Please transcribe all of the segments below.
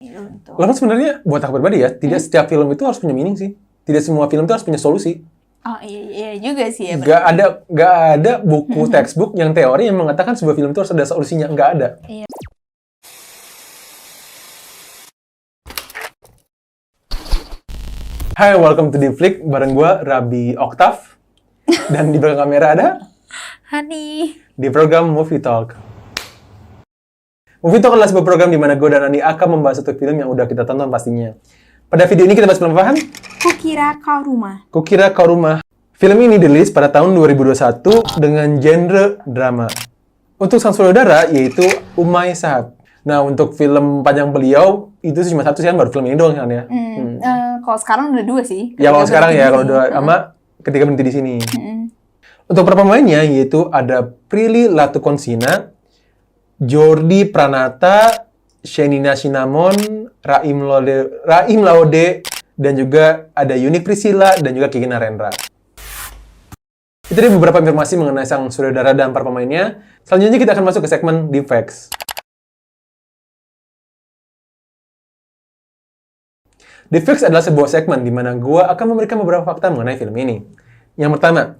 Untuk Lalu sebenarnya buat aku pribadi ya, tidak setiap film itu harus punya meaning sih. Tidak semua film itu harus punya solusi. oh iya juga sih ya. Gak ada buku textbook yang teori yang mengatakan sebuah film itu harus ada solusinya. Nggak ada. Iya. Hai, welcome to The Flick. Bareng gue, Rabi Oktav. Dan di belakang kamera ada Hani. di program Movie Talk. Movie Talk adalah sebuah program di mana gue dan Ani akan membahas satu film yang udah kita tonton pastinya. Pada video ini kita bahas film apaan? Kukira Kau Rumah. Kukira Kau Rumah. Film ini dirilis pada tahun 2021 dengan genre drama. Untuk sang sutradara yaitu Umay Shahab. Nah, untuk film panjang beliau itu cuma satu sih kan, baru film ini doang kan ya. Kalau sekarang udah dua sih. Ya kalau sekarang ya, kalau dua sama ketika berhenti di sini. Untuk para pemainnya yaitu ada Prilly Latukonsina, Jordi Pranata, Shenina Cinnamon, Raim Laude, dan juga ada Yunik Priscilla dan juga Kiki Narendra. Itu dia beberapa informasi mengenai sang sutradara dan para pemainnya. Selanjutnya kita akan masuk ke segmen Deep Facts. Deep Facts adalah sebuah segmen di mana gua akan memberikan beberapa fakta mengenai film ini. Yang pertama,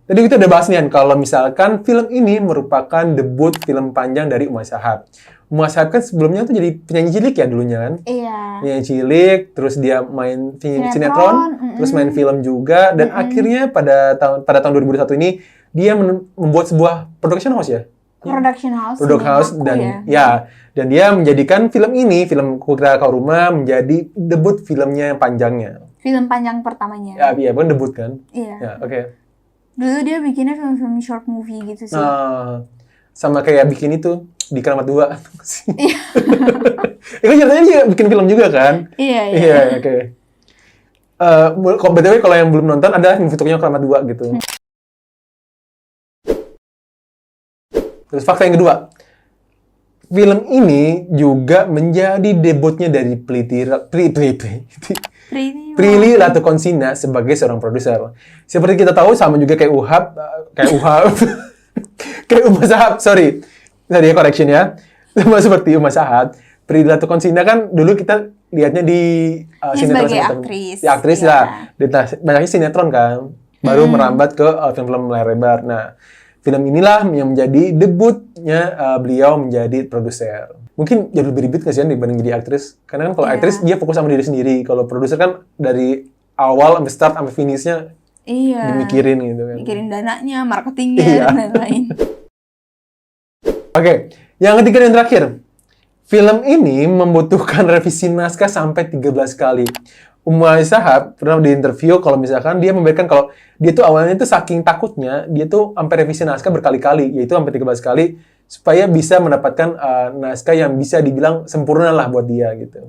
tadi kita udah bahas nih kan, kalau misalkan film ini merupakan debut film panjang dari Umay Shahab. Umay Shahab kan sebelumnya tuh jadi penyanyi cilik ya dulunya kan? Iya. Penyanyi cilik, terus dia main sinetron, terus main film juga, dan akhirnya pada tahun 2021 ini dia membuat sebuah production house ya? Production house dan dan dia menjadikan film ini, film Kukira Kau Rumah, menjadi debut filmnya yang panjangnya. Film panjang pertamanya. Ya, iya, bukan debut kan? Iya. Ya, oke. Dulu dia bikinnya film-film short movie gitu sih. Sama kayak bikin itu di Keramat 2. Iya. Itu ceritanya dia bikin film juga kan? Iya. Iya, oke. BTW kalau yang belum nonton ada fiturnya Keramat 2 gitu. Terus fakta yang kedua. Film ini juga menjadi debutnya dari Prilly Latukonsina sebagai seorang produser. Seperti kita tahu, sama juga kayak kayak Umay Shahab, sorry. Tadi ya correction ya. Sama seperti Umay Shahab, Prilly Latukonsina kan dulu kita lihatnya di sinetron. Sebagai aktris. Ya, aktris lah. Banyaknya sinetron kan. Baru merambat ke film-film layar lebar. Nah, film inilah yang menjadi debutnya beliau menjadi produser. Mungkin jauh lebih ribet nggak sih dibanding jadi aktris? Karena kan kalau aktris dia fokus sama diri sendiri. Kalau produser kan dari awal sampai start sampai finishnya dimikirin gitu kan. Mikirin dananya, marketingnya, dan lain-lain. Oke, yang ketiga dan terakhir. Film ini membutuhkan revisi naskah sampai 13 kali. Umay Shahab pernah di interview kalau misalkan dia memberikan kalau dia tuh awalnya tuh saking takutnya, dia tuh sampai revisi naskah berkali-kali, yaitu sampai 13 kali, supaya bisa mendapatkan naskah yang bisa dibilang sempurna lah buat dia gitu.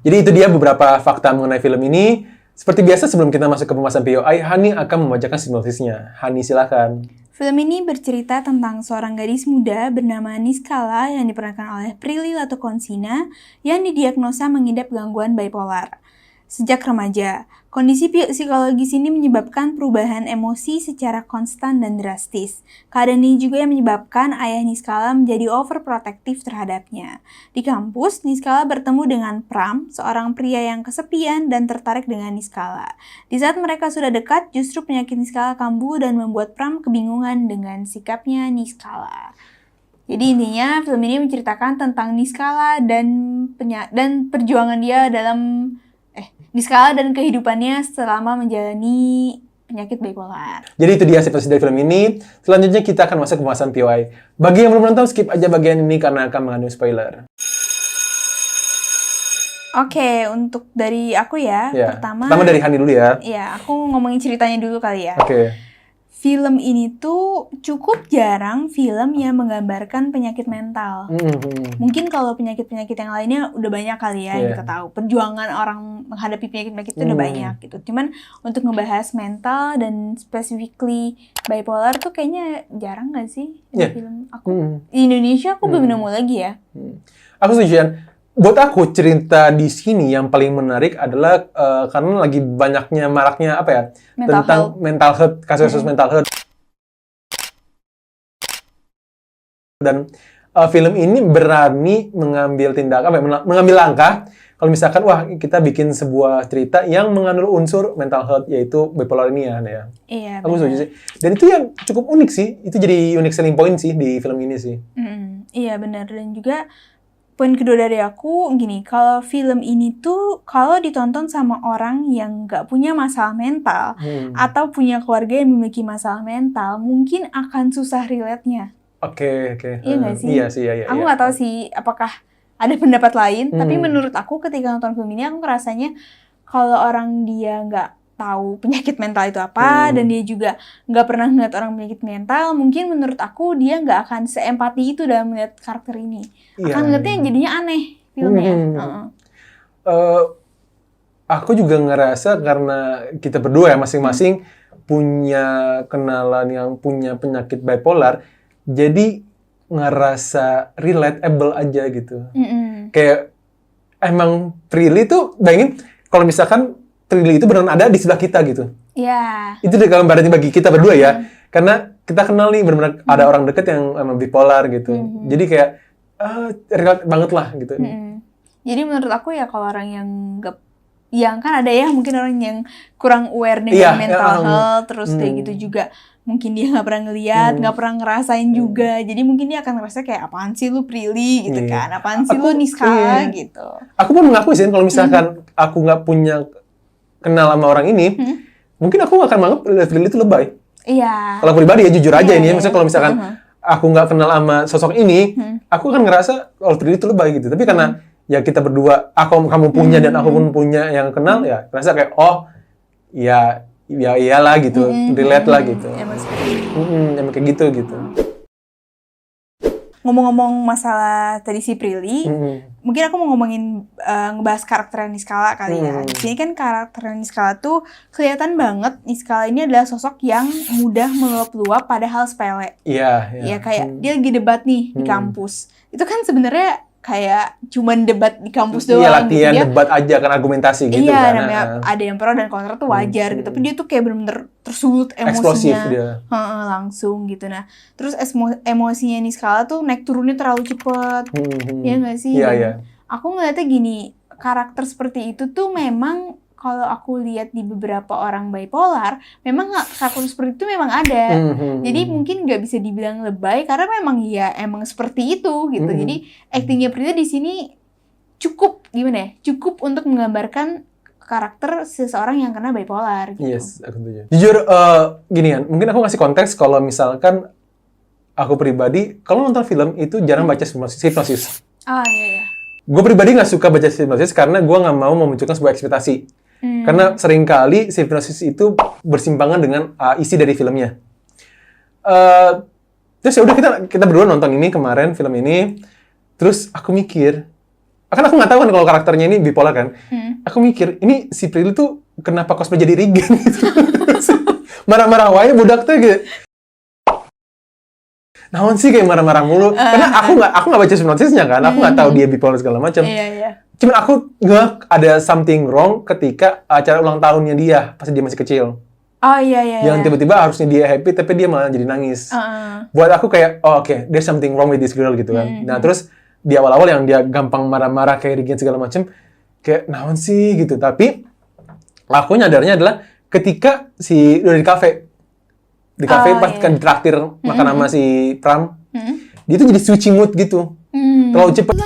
Jadi itu dia beberapa fakta mengenai film ini. Seperti biasa sebelum kita masuk ke pembahasan POI, Hani akan membacakan sinopsisnya. Hani, silakan. Film ini bercerita tentang seorang gadis muda bernama Niskala yang diperankan oleh Prilly Latukonsina yang didiagnosa mengidap gangguan bipolar. Sejak remaja, kondisi psikologis ini menyebabkan perubahan emosi secara konstan dan drastis. Keadaan ini juga yang menyebabkan ayah Niskala menjadi overprotektif terhadapnya. Di kampus, Niskala bertemu dengan Pram, seorang pria yang kesepian dan tertarik dengan Niskala. Di saat mereka sudah dekat, justru penyakit Niskala kambuh dan membuat Pram kebingungan dengan sikapnya Niskala. Jadi intinya film ini menceritakan tentang Niskala dan perjuangan dia dalam Niskala dan kehidupannya selama menjalani penyakit bipolar. Jadi itu dia sinopsis dari film ini. Selanjutnya kita akan masuk ke pembahasan POI. Bagi yang belum nonton, skip aja bagian ini karena akan mengandung spoiler. Oke, untuk dari aku ya, pertama dari Hani dulu ya. Iya, aku ngomongin ceritanya dulu kali ya. Oke. Film ini tuh cukup jarang film yang menggambarkan penyakit mental. Mungkin kalau penyakit-penyakit yang lainnya udah banyak kali ya yang kita tahu. Perjuangan orang menghadapi penyakit-penyakit itu udah banyak gitu. Cuman untuk ngebahas mental dan specifically bipolar tuh kayaknya jarang gak sih di film aku. Di Indonesia aku belum nemu lagi ya. Aku setuju kan. Buat aku cerita di sini yang paling menarik adalah karena lagi banyaknya maraknya apa ya tentang mental health, kasus mental health, dan film ini berani mengambil tindakan, mengambil langkah kalau misalkan wah kita bikin sebuah cerita yang mengandung unsur mental health yaitu bipolarnia ya. Iya. Aku setuju sih. Dan itu yang cukup unik sih. Itu jadi unique selling point sih di film ini sih. Iya benar, dan juga poin kedua dari aku gini, kalau film ini tuh kalau ditonton sama orang yang nggak punya masalah mental atau punya keluarga yang memiliki masalah mental, mungkin akan susah relate-nya. Oke. Iya nggak sih? Iya sih, iya. Aku nggak tahu sih apakah ada pendapat lain, tapi menurut aku ketika nonton film ini aku ngerasanya kalau orang dia nggak tahu penyakit mental itu apa dan dia juga nggak pernah ngeliat orang penyakit mental, mungkin menurut aku dia nggak akan seempati itu dalam melihat karakter ini. Akan ngeliatnya yang jadinya aneh filmnya. Aku juga ngerasa karena kita berdua ya masing-masing punya kenalan yang punya penyakit bipolar, jadi ngerasa relatable aja gitu. Kayak emang Prilly tuh bayangin kalau misalkan Prilly itu beneran ada di sebelah kita gitu. Iya. Itu udah gambarannya bagi kita berdua ya. Karena kita kenal nih benar-benar ada orang deket yang emang bipolar gitu. Jadi kayak relate banget lah gitu. Jadi menurut aku ya kalau orang yang kan ada ya mungkin orang yang kurang aware dengan mental health, terus kayak gitu juga mungkin dia nggak pernah ngeliat, nggak pernah ngerasain juga, jadi mungkin dia akan ngerasa kayak apaan sih lu Prilly gitu kan, apaan sih lu Niskala gitu. Aku pun mengakui sih kalau misalkan aku nggak punya kenal sama orang ini, mungkin aku akan menganggap Prilly itu lebay. Iya. Kalau pribadi ya jujur aja ini, misalnya kalau misalkan aku nggak kenal sama sosok ini, aku akan ngerasa kalau Prilly itu lebay gitu. Tapi karena ya kita berdua, kamu punya dan aku pun punya yang kenal, ya ngerasa kayak oh ya iyalah gitu, relate lah gitu. Emang kayak gitu. Ngomong-ngomong masalah tadi si Prilly, mungkin aku mau ngomongin ngebahas karakter Niskala kali ya. Di sini kan karakter Niskala tuh kelihatan banget Niskala ini adalah sosok yang mudah meluap-luap pada hal sepele. Iya. Ya kayak dia lagi debat nih di kampus. Itu kan sebenarnya kayak cuman debat di kampus doang. Iya, latihan gitu. debat aja kan argumentasi gitu iya, kan. Iya, namanya ada yang pro dan kontra tuh wajar gitu. Tapi dia tuh kayak bener-bener tersulut emosinya. Eksplosif dia. Langsung gitu. Nah, terus emosinya Niskala tuh naik turunnya terlalu cepet. Iya nggak sih? Iya. Aku ngeliatnya gini, karakter seperti itu tuh memang kalau aku lihat di beberapa orang bipolar, memang karakter seperti itu memang ada. Jadi mungkin nggak bisa dibilang lebay karena memang ya emang seperti itu gitu. Jadi aktingnya Prilly di sini cukup gimana ya? Cukup untuk menggambarkan karakter seseorang yang kena bipolar gitu. Yes, aku setuju. Jujur gini kan, mungkin aku ngasih konteks kalau misalkan aku pribadi kalau nonton film itu jarang baca hipnosis. Oh iya. Gue pribadi nggak suka baca hipnosis karena gue nggak mau memunculkan sebuah ekspektasi. Karena seringkali hipnosis itu bersimpangan dengan isi dari filmnya. Terus ya udah kita berdua nonton ini kemarin film ini, terus aku mikir, kan aku nggak tahu kan kalau karakternya ini bipolar kan. Aku mikir ini si Prilly tuh kenapa cosplay jadi Regan gitu. Marah-marah wae budak tuh gitu. Naon sih kayak marah-marah mulu. Karena aku nggak baca hipnosisnya kan. Aku nggak tahu dia bipolar segala macam. Iya. Cuman aku nggak ada something wrong ketika acara ulang tahunnya dia pas dia masih kecil. Oh iya. Yang tiba-tiba harusnya dia happy tapi dia malah jadi nangis. Buat aku kayak oke, there's something wrong with this girl gitu kan. Nah terus di awal-awal yang dia gampang marah-marah kayak Regan segala macam, kayak naon sih gitu. Tapi aku nyadarnya adalah ketika udah di kafe pas kan ditraktir makan sama si Pram, dia tuh jadi switching mood gitu, terlalu cepet.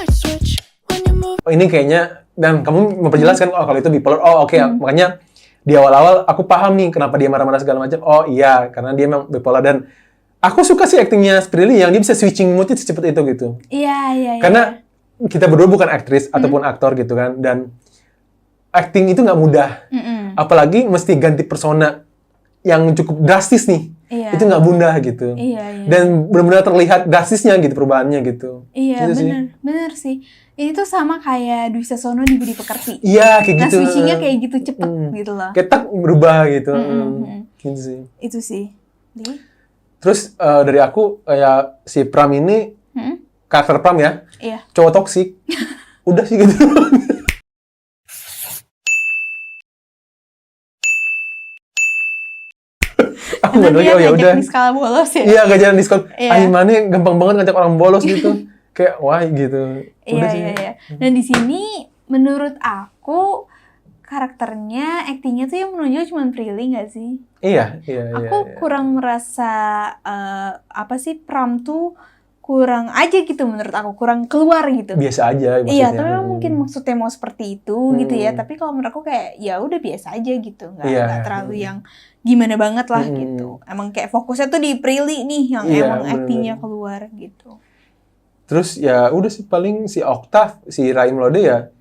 Oh ini kayaknya, dan kamu memperjelaskan kalau itu bipolar. Oke. Makanya di awal-awal aku paham nih kenapa dia marah-marah segala macam. Oh iya, karena dia memang bipolar. Dan aku suka sih aktingnya Prilly yang dia bisa switching mood secepat itu gitu. Iya. Karena kita berdua bukan aktris ataupun aktor gitu kan, dan acting itu nggak mudah. Apalagi mesti ganti persona yang cukup drastis nih. Itu nggak mudah gitu. Iya. Dan benar-benar terlihat drastisnya gitu perubahannya gitu. Iya, benar sih. Ini tuh sama kayak Dwi Sasono di Budi Pekerti. Iya, kayak gitu. Nah, switching-nya kayak gitu cepet gitu loh. Kayak tak berubah gitu. Gitu sih. Itu sih. Terus dari aku kayak si Pram ini, karakter Pram ya, cowok toksik. Udah sih gitu. Karena dia ngajak Niskala bolos ya? Iya, ngajarin diskon. Mana gampang banget ngajak orang bolos gitu. kayak wah gitu. Udah sih. Iya. Dan di sini menurut aku karakternya, aktingnya tuh yang menonjol cuma Prilly nggak sih? Iya. Aku kurang merasa Pram tuh kurang aja gitu menurut aku, kurang keluar gitu. Biasa aja maksudnya. Iya, tapi memang mungkin maksudnya mau seperti itu gitu ya. Tapi kalau menurut aku kayak ya udah biasa aja gitu, nggak terlalu yang gimana banget lah gitu. Emang kayak fokusnya tuh di Prilly nih yang emang aktingnya keluar gitu. Terus ya udah sih paling si Octave, si Raim Lode ya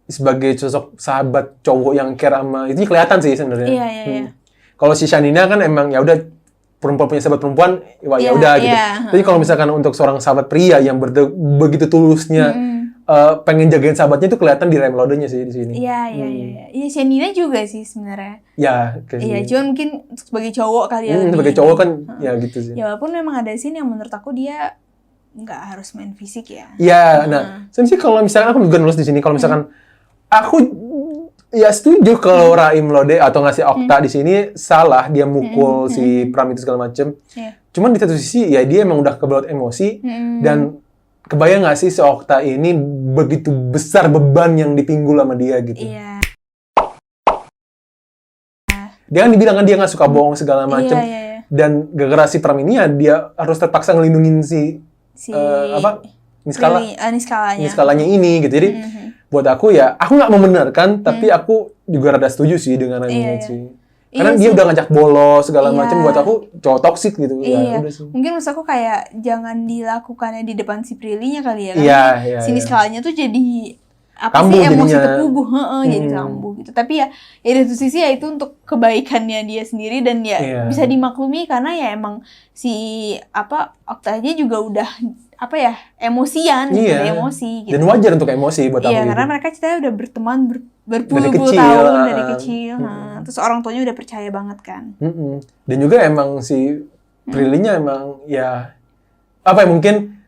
sebagai sosok sahabat cowok yang care sama itu kelihatan sih sebenarnya. Iya. Kalau si Shanina kan emang ya udah perempuan punya sahabat perempuan, ya udah gitu. Tapi kalau misalkan untuk seorang sahabat pria yang begitu tulusnya pengen jagain sahabatnya itu kelihatan di Raim Lodenya sih di sini. Iya. Iya, Shanina juga sih sebenarnya. Ya, iya, cuman mungkin sebagai cowok kali ya. Sebagai cowok kan ya gitu sih. Ya walaupun memang ada scene yang menurut aku dia nggak harus main fisik ya. Iya, nah, sebenarnya kalau misalkan aku juga nulis di sini kalau misalkan aku ya setuju kalau Raim Lode atau ngasih Okta di sini salah dia mukul si Pram itu segala macem. Cuman di satu sisi ya dia emang udah kebalut emosi dan kebayang nggak sih si Okta ini begitu besar beban yang dipinggul sama dia gitu. Iya. Dia kan dibilang kan dia nggak suka bohong segala macem dan gara-gara si Pram ini ya dia harus terpaksa ngelindungin si Niskalanya ini gitu. Jadi buat aku ya, aku nggak membenarkan, tapi aku juga rada setuju sih dengan ini sih. Karena dia udah ngajak bolos segala macam, buat aku cowok toksik gitu. Iya. Ya, udah sih. Mungkin maksud aku kayak jangan dilakukannya di depan si Prilly-nya kali ya. Iya. Si Niskalanya tuh jadi kambuh sih emosi jadinya. terpuguh, jadi kambuh gitu. Tapi ya dari satu sisi ya itu untuk kebaikannya dia sendiri dan ya bisa dimaklumi karena ya emang si Okta aja juga udah emosian gitu, emosi gitu. Dan wajar untuk emosi buat aku. Iya, karena mereka ceritanya udah berteman berpuluh-puluh tahun dari kecil. Terus orang tuanya udah percaya banget kan. Dan juga emang si Prilly-nya emang ya mungkin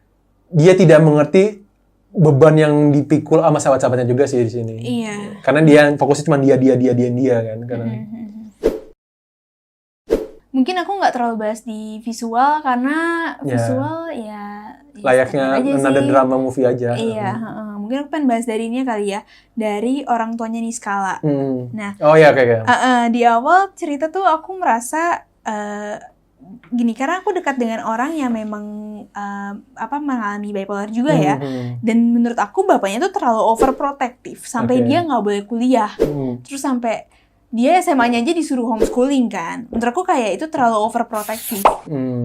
dia tidak mengerti beban yang dipikul sama sahabat-sahabatnya juga sih di sini. Iya. Karena dia fokusnya cuma dia kan. Karena mungkin aku nggak terlalu bahas di visual karena visual layaknya nada drama movie aja. Iya, mungkin aku pengen bahas dari ini kali ya, dari orang tuanya Niskala. Nah, di awal cerita tuh aku merasa gini, karena aku dekat dengan orang yang memang mengalami bipolar juga ya, dan menurut aku bapaknya tuh terlalu overprotective sampai dia nggak boleh kuliah, terus sampai dia SMA-nya aja disuruh homeschooling kan. Menurut aku kayak itu terlalu overprotective.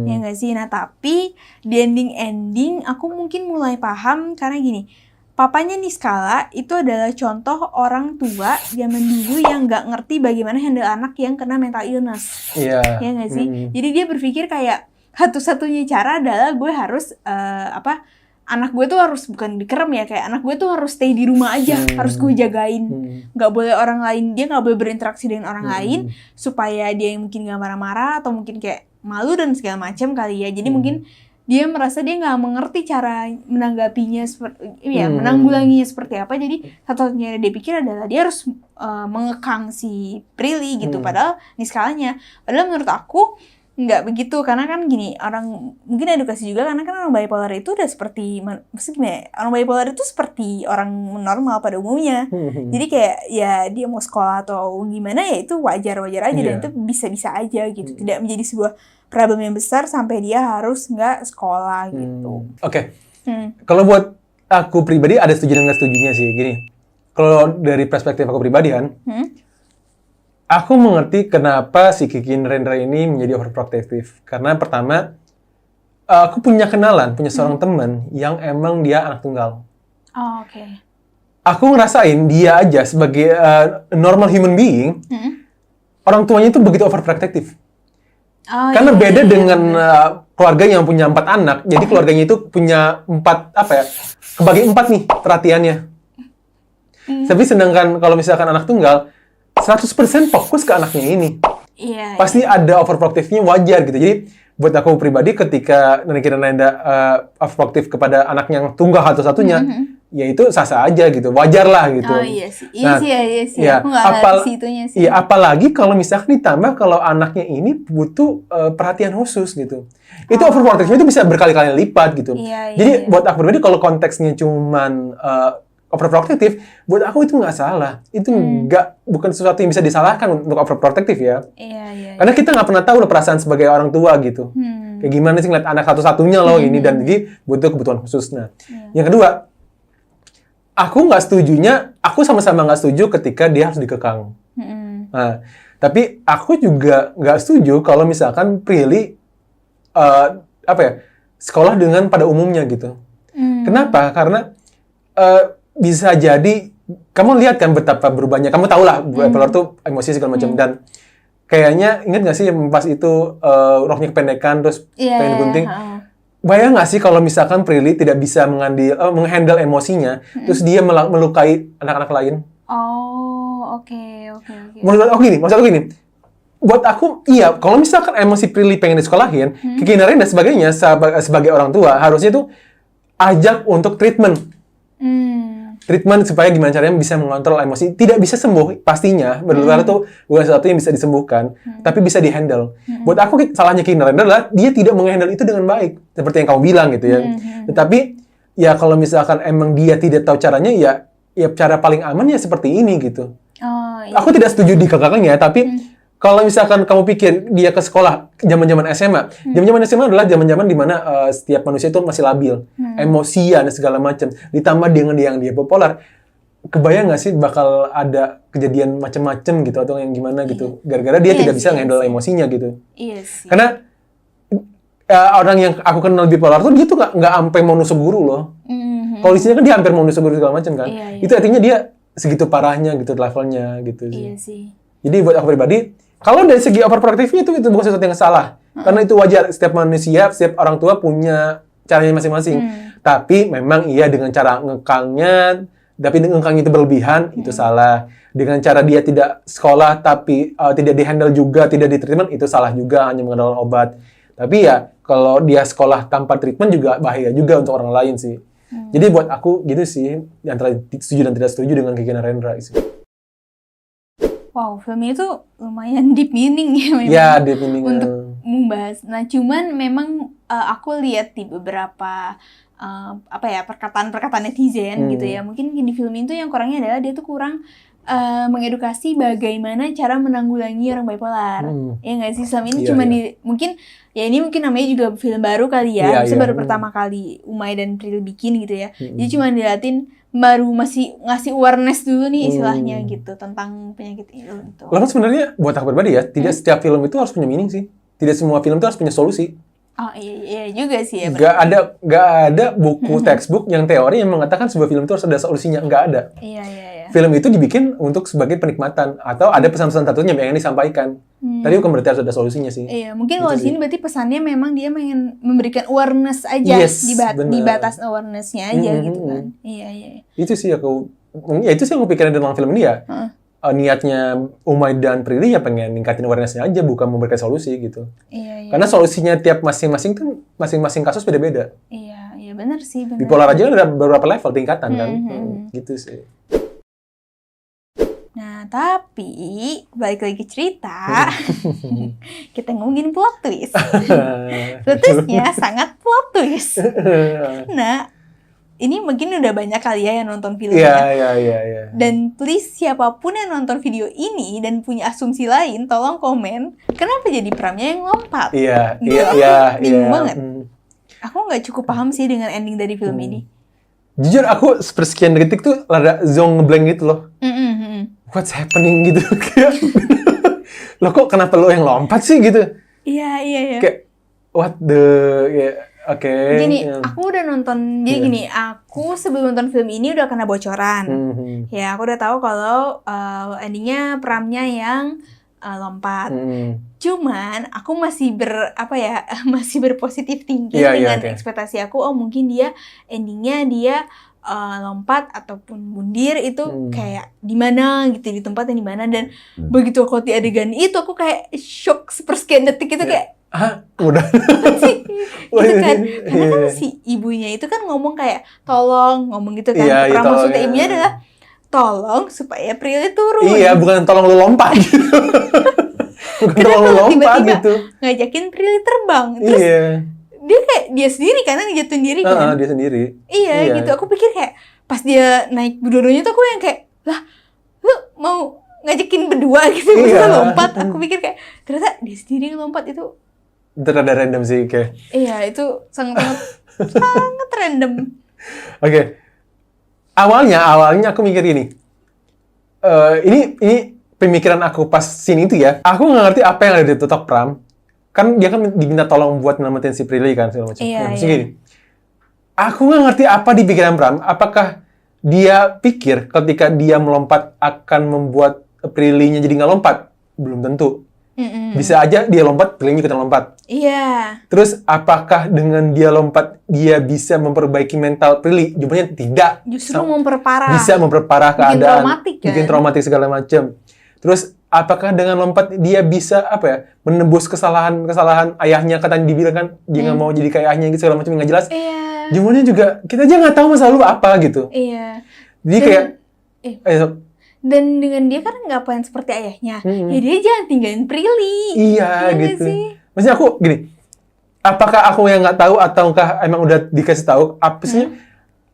Ya nggak sih? Nah, tapi di ending aku mungkin mulai paham karena gini. Papanya Niskala itu adalah contoh orang tua zaman dulu yang nggak ngerti bagaimana handle anak yang kena mental illness. Iya. Ya nggak sih? Jadi dia berpikir kayak satu-satunya cara adalah gue harus anak gue tuh harus bukan dikerem ya, kayak anak gue tuh harus stay di rumah aja, harus gue jagain, nggak boleh orang lain, dia nggak boleh berinteraksi dengan orang lain supaya dia yang mungkin nggak marah-marah atau mungkin kayak malu dan segala macam kali ya. Jadi mungkin dia merasa dia nggak mengerti cara menanggapinya menanggulanginya seperti apa. Jadi satu-satunya dia pikir adalah dia harus mengekang si Prilly gitu. Padahal Niskalanya, padahal menurut aku nggak begitu, karena kan gini, orang mungkin edukasi juga karena kan orang bipolar itu udah seperti maksudnya orang bipolar itu seperti orang normal pada umumnya. Jadi kayak ya dia mau sekolah atau gimana ya itu wajar-wajar aja dan itu bisa-bisa aja gitu. Tidak menjadi sebuah problem yang besar sampai dia harus nggak sekolah gitu. Oke. Kalau buat aku pribadi ada setuju dan nggak setujunya sih. Gini, kalau dari perspektif aku pribadi kan, aku mengerti kenapa si Kiki Narendra ini menjadi overprotective. Karena pertama, aku punya seorang teman yang emang dia anak tunggal. Oh, oke. Aku ngerasain dia aja sebagai normal human being, orang tuanya itu begitu overprotective. Karena beda dengan keluarga yang punya 4 anak, jadi keluarganya itu punya 4 kebagi 4 nih perhatiannya. Tapi sedangkan kalau misalkan anak tunggal 100% fokus ke anaknya ini. Pasti ada overprotective-nya, wajar gitu. Jadi buat aku pribadi ketika Niki Narendra overprotective kepada anak yang tunggal satu-satunya, ya itu sah-sah aja gitu, wajar lah gitu. Oh iya sih, iya sih. Aku nggak ngerti situnya sih. Iya, apalagi kalau misalkan ditambah kalau anaknya ini butuh perhatian khusus gitu. Itu overprotective itu bisa berkali-kali lipat gitu. Jadi buat aku pribadi kalau konteksnya cuman overprotective, buat aku itu nggak salah. Itu bukan sesuatu yang bisa disalahkan untuk overprotective ya. Karena kita nggak pernah tahu loh perasaan sebagai orang tua gitu. Kayak gimana sih ngeliat anak satu-satunya loh ini dan jadi butuh kebutuhan khusus. Nah, yang kedua, aku sama-sama nggak setuju ketika dia harus dikekang. Nah, tapi aku juga nggak setuju kalau misalkan Prilly sekolah dengan pada umumnya gitu. Kenapa? Karena bisa jadi kamu lihat kan betapa berubahnya. Kamu tahu lah bipolar tuh emosi segala macam dan kayaknya ingat nggak sih pas itu roknya kependekan terus pengen gunting. Bayang nggak sih kalau misalkan Prilly tidak bisa menghandle emosinya, terus dia melukai anak-anak lain? Oh, oke. Maksud aku gini. Buat aku, iya, kalau misalkan emosi Prilly pengen disekolahin, Kiki Naren dan sebagainya, sebagai orang tua, harusnya tuh ajak untuk treatment. Treatment supaya gimana caranya bisa mengontrol emosi. Tidak bisa sembuh, pastinya. Benar-benar tuh bukan sesuatu yang bisa disembuhkan, tapi bisa dihandle. Buat aku, salahnya Kiki Naren adalah dia tidak menghandle itu dengan baik. Seperti yang kamu bilang gitu ya. Tetapi, ya kalau misalkan emang dia tidak tahu caranya, ya cara paling aman ya seperti ini gitu. Aku tidak setuju di kakaknya, tapi kalau misalkan kamu pikir dia ke sekolah zaman-zaman SMA, zaman-zaman SMA adalah zaman-zaman di mana setiap manusia itu masih labil, emosian dan segala macam. Ditambah dengan yang dia bipolar, kebayang nggak sih bakal ada kejadian macam-macam gitu atau yang gimana gitu, gara-gara dia tidak bisa nge-handle emosinya gitu. Iya sih. Karena orang yang aku kenal bipolar tuh dia tuh nggak sampai mau nusuk guru loh. Kondisinya kan dia hampir mau nusuk guru segala macam kan. Itu artinya dia segitu parahnya gitu levelnya gitu sih. Iya sih. Jadi buat aku pribadi, kalau dari segi overprotective itu bukan sesuatu yang salah. Karena itu wajar, setiap manusia, setiap orang tua punya caranya masing-masing. Tapi memang iya dengan cara ngekangnya, tapi ngekang itu berlebihan, itu salah. Dengan cara dia tidak sekolah tapi tidak di-handle juga, tidak di-treatment, itu salah juga, hanya mengandalkan obat. Tapi ya, kalau dia sekolah tanpa treatment juga bahaya juga untuk orang lain sih. Jadi buat aku gitu sih, antara setuju dan tidak setuju dengan Kiki Narendra sih. Wow, film itu lumayan deep meaning ya memang. Ya, deep meaning. Untuk membahas. Nah, cuman memang aku lihat di beberapa perkataan-perkataan netizen gitu ya. Mungkin di film itu yang kurangnya adalah dia tuh kurang mengedukasi bagaimana cara menanggulangi orang bipolar. Ya nggak sih? Selama ini mungkin namanya juga film baru kali ya. Itu baru pertama kali Umay dan Prilly bikin gitu ya. Jadi cuma diliatin baru masih ngasih awareness dulu nih istilahnya gitu tentang penyakit itu. Lalu sebenarnya buat aku pribadi ya, tidak setiap film itu harus punya meaning sih. Tidak semua film itu harus punya solusi. Oh iya juga sih ya. Gak ada buku textbook yang teori yang mengatakan sebuah film itu harus ada solusinya. Nggak ada. Iya. Film itu dibikin untuk sebagai penikmatan atau ada pesan-pesan tertentu yang pengen disampaikan. Tapi bukan berarti harus ada solusinya sih. Iya, mungkin kalau di sini berarti pesannya memang dia pengen memberikan awareness aja, di batas awareness-nya aja gitu kan. Iya. Itu sih yang aku pikirin dalam film ini ya. Niatnya Umay dan Prilly ya pengen ningkatin awareness-nya aja, bukan memberikan solusi gitu. Iya. Karena solusinya tiap masing-masing kasus beda-beda. Iya benar sih. Bipolar aja ada beberapa level tingkatan kan. Gitu sih. Nah, tapi balik lagi ke cerita, kita ngomongin plot twist. Plot twistnya sangat plot twist. Nah, ini mungkin udah banyak kali ya yang nonton filmnya. Iya. Dan please siapapun yang nonton video ini dan punya asumsi lain, tolong komen, kenapa jadi Pramnya yang lompat? Iya. Bingung banget. Aku nggak cukup paham sih dengan ending dari film ini. Jujur aku sepersekian detik tuh rada zonk ngeblank gitu loh. What's happening gitu. Loh kok kenapa lo yang lompat sih gitu? Iya. Kayak what the oke. Gini, aku udah nonton. Jadi gini, aku sebelum nonton film ini udah kena bocoran. Ya, aku udah tahu kalau endingnya Pramnya yang lompat. Cuman aku masih masih berpositif tinggi dengan ekspektasi aku. Oh mungkin dia endingnya dia lompat ataupun mundir itu kayak di mana gitu, di tempat yang di mana. Dan begitu aku di adegan itu aku kayak shock sepersekian detik itu kayak Udah. sih gitu kan, karena kan si ibunya itu kan ngomong kayak tolong, ngomong gitu kan. Iya, iya, tolong, Maksudnya ya. ibunya adalah tolong supaya Prilly turun. Iya, bukan tolong lu lompat gitu. Bukan tolong lu lompat tiba-tiba gitu. ngajakin Prilly terbang, terus Iya. dia kayak dia sendiri karena ngejatuhin diri kan. Dia sendiri. Iya gitu, aku pikir kayak pas dia naik berdua-duanya tuh aku yang kayak, lah lu mau ngajakin berdua gitu, Iya. lompat. Aku pikir kayak ternyata dia sendiri yang lompat. Itu Itu rada random sih kayak. iya, itu sangat sangat random. Oke. Awalnya aku mikir gini. Ini pemikiran aku pas sini itu ya. Aku nggak ngerti apa yang ada di otak Pram. Kan dia kan diminta tolong buat nyelamatin si Prilly kan segala macam. Iya, Maksudnya gini. Aku nggak ngerti apa di pikiran Pram. Apakah dia pikir ketika dia melompat akan membuat Prilly-nya jadi nggak lompat? Belum tentu. Bisa aja dia lompat, Prilly ikutan lompat. Iya. Terus apakah dengan dia lompat dia bisa memperbaiki mental Prilly? Jawabannya tidak. Justru memperparah. Bisa memperparah Bikin keadaan, traumatik, kan? bikin traumatik segala macam. Terus apakah dengan lompat dia bisa menembus kesalahan ayahnya? Katanya dibilang kan dia nggak mau jadi kayak ayahnya gitu segala macam, nggak jelas. Iya. Jawabannya juga kita aja nggak tahu masa lalu apa gitu. Iya. Jadi kayak dan dengan dia kan nggak pengen seperti ayahnya, ya dia jangan tinggalin Prilly. Iya nggak gitu. sih? Maksudnya aku gini, apakah aku yang nggak tahu ataukah emang udah dikasih tahu? Apa sih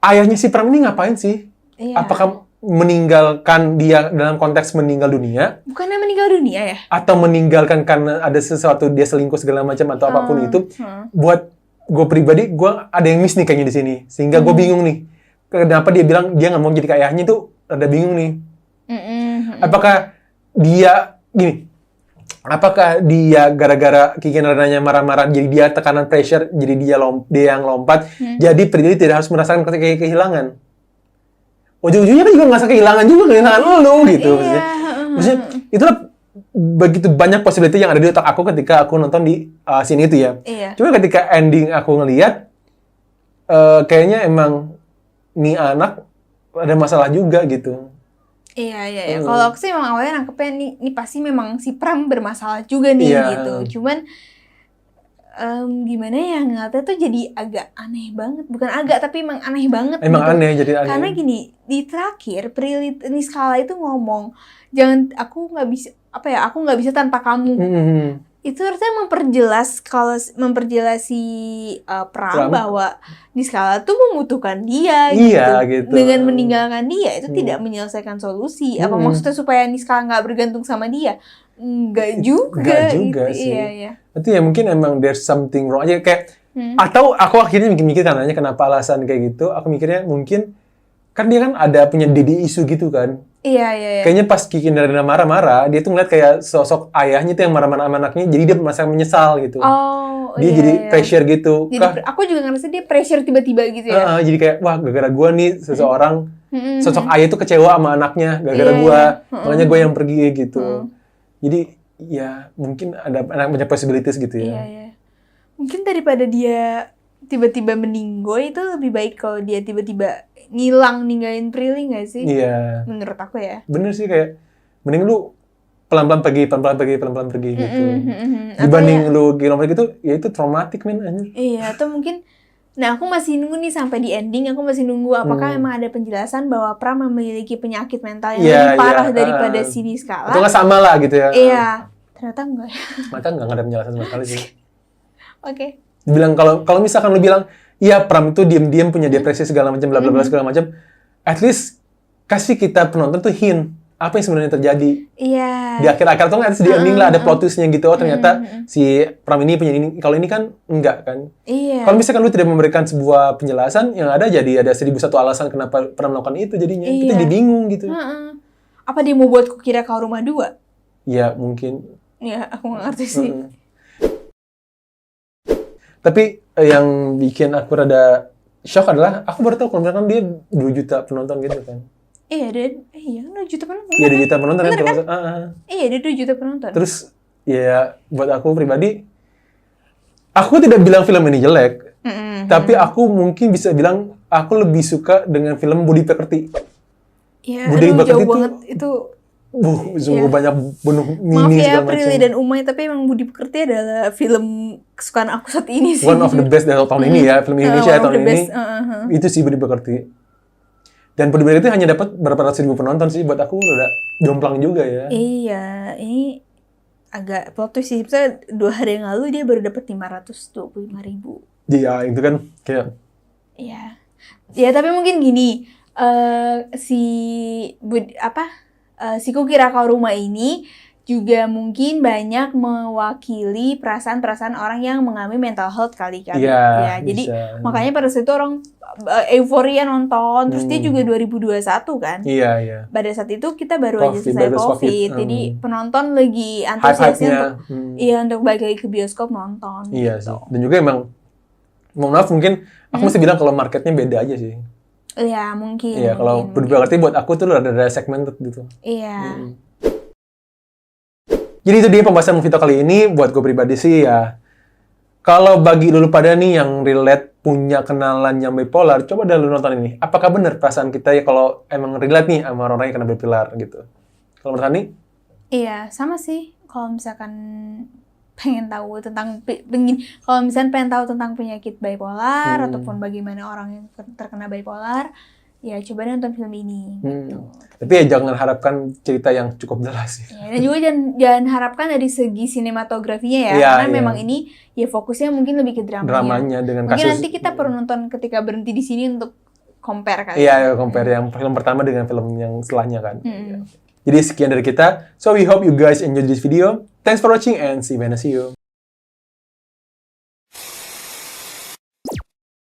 ayahnya si Pram ini ngapain sih? Iya. Apakah meninggalkan dia dalam konteks meninggal dunia? Bukannya meninggal dunia ya? Atau meninggalkan karena ada sesuatu dia selingkuh segala macam atau apapun itu? Buat gue pribadi, gue ada yang miss nih kayaknya di sini, sehingga gue bingung nih. Kenapa dia bilang dia nggak mau jadi kayak ayahnya itu? Ada bingung nih. Apakah dia gini? Apakah dia gara-gara Renanya marah-marah, jadi dia tekanan pressure, jadi dia yang lompat, jadi Prilly tidak harus merasakan kehilangan. Ujung-ujungnya kan juga nggak kehilangan lo gitu. Iya. Maksudnya itulah begitu banyak possibility yang ada di otak aku ketika aku nonton di scene itu ya. Iya. Cuma ketika ending aku ngelihat, kayaknya emang nih anak ada masalah juga gitu. Iya. Kalau aku sih memang awalnya nangkepnya nih pasti memang si Pram bermasalah juga nih gitu. Cuman gimana ya, ngeliatnya tuh jadi agak aneh banget. Bukan agak, tapi emang aneh banget. Emang gitu. aneh, jadi aneh. Karena gini, di terakhir Prilly Niskala itu ngomong, jangan, aku nggak bisa tanpa kamu. Itu harusnya memperjelas si Pram bahwa Niskala tuh membutuhkan dia gitu. Dengan meninggalkan dia itu tidak menyelesaikan solusi. Apa maksudnya supaya Niskala nggak bergantung sama dia? Enggak juga gitu. Sih. Iya. Itu ya mungkin emang there's something wrong aja kayak atau aku akhirnya mikir karena kenapa alasan kayak gitu. Aku mikirnya mungkin kan dia kan ada punya daddy issue gitu kan. Iya. Kayaknya pas Kiki Narendra marah-marah, dia tuh ngeliat kayak sosok ayahnya tuh yang marah-marah sama anaknya, jadi dia merasa menyesal gitu. Dia jadi pressure gitu. Jadi aku juga ngerasa dia pressure tiba-tiba gitu ya. Jadi kayak, wah gara-gara gue nih seseorang, sosok ayah tuh kecewa sama anaknya, gara-gara gue, makanya gue yang pergi gitu. Jadi ya mungkin ada banyak possibilities gitu ya. Iya. Mungkin daripada dia tiba-tiba meninggoy itu lebih baik kalau dia tiba-tiba ninggalin Prilly nggak sih? Iya. Menurut aku ya. Bener sih, kayak mending lu pelan-pelan pergi gitu. Dibanding lu gila gitu, ya itu traumatik men anjir. Iya, atau mungkin aku masih nunggu nih sampai di ending, aku masih nunggu apakah emang ada penjelasan bahwa Pram memiliki penyakit mental yang lebih parah daripada si Niskala. Itu nggak sama lah gitu ya. Iya, ternyata enggak. Ternyata nggak ada penjelasan sama sekali sih. Oke. Bilang kalau misalkan lu bilang, iya Pram itu diam-diam punya depresi segala macam, bla bla bla segala macam, at least kasih kita penonton tuh hint apa yang sebenarnya terjadi. Iya. Di akhir-akhir tuh kan di ending lah ada plot twist-nya gitu. Oh ternyata si Pram ini punya ini. Kalau ini kan enggak kan. Iya. Kalau misalkan lu tidak memberikan sebuah penjelasan, yang ada jadi ada 1001 alasan kenapa Pram melakukan itu jadinya. Kita jadi bingung gitu. Apa dia mau buat Kukira Kau Rumah 2? Ya mungkin. Ya aku nggak ngerti sih. Tapi yang bikin aku rada shock adalah aku baru tahu kalau misalkan dia 2 juta penonton gitu kan. Iya, dia 2 juta penonton. Iya, 2 juta penonton kan. Iya, dia 2 juta penonton. Terus ya buat aku pribadi, aku tidak bilang film ini jelek, tapi aku mungkin bisa bilang aku lebih suka dengan film Budi Pekerti. Iya, jauh banget itu. Sungguh banyak bunuh Maaf Mimi ya segala Prilly macam. dan Umay, tapi emang Budi Pekerti adalah film kesukaan aku saat ini sih. One of the best dari tahun ini ya, film Indonesia one of tahun the ini. best, Itu sih Budi Pekerti. Dan Budi Pekerti hanya dapat berapa ratus ribu penonton sih, buat aku udah jomplang juga ya. Iya, ini agak plot twist sih. Misalnya 2 hari yang lalu dia baru dapat 525.000. Iya, itu kan kayak Iya. Ya, tapi mungkin gini, si Kuki Raka Rumah ini juga mungkin banyak mewakili perasaan-perasaan orang yang mengalami mental health kali kan. Iya, Ya, jadi bisa. makanya pada saat itu orang euforia nonton, terus dia juga 2021 kan. Iya. Pada saat itu kita baru aja selesai baru COVID, jadi penonton lagi antusiasnya hype-hypenya. untuk balik lagi ke bioskop nonton. Iya gitu. sih. Dan juga emang, mohon maaf mungkin, aku mesti bilang kalau marketnya beda aja sih. Iya, mungkin. Iya, kalau Budi Pekerti buat aku tuh ada segmented gitu. Iya. Jadi itu dia pembahasan Movie Talk kali ini. Buat gue pribadi sih ya, kalau bagi dulu pada nih yang relate punya kenalan yang bipolar, coba dah lu nonton ini. Apakah benar perasaan kita ya kalau emang relate nih sama orang-orang yang kena bipolar gitu? Kalau menurut Hani? Iya, sama sih. Kalau misalkan pengen tahu tentang pengen tahu tentang penyakit bipolar ataupun bagaimana orang yang terkena bipolar, ya coba deh nonton film ini. Gitu. Tapi ya jangan harapkan cerita yang cukup jelas sih. Ya, dan juga jangan harapkan dari segi sinematografinya ya, karena memang ini ya fokusnya mungkin lebih ke dramanya dengan mungkin kasus. nanti kita perlu nonton ketika berhenti di sini untuk compare kali. Iya, compare yang film pertama dengan film yang setelahnya kan. Jadi sekian dari kita. So we hope you guys enjoyed this video. Thanks for watching and see you.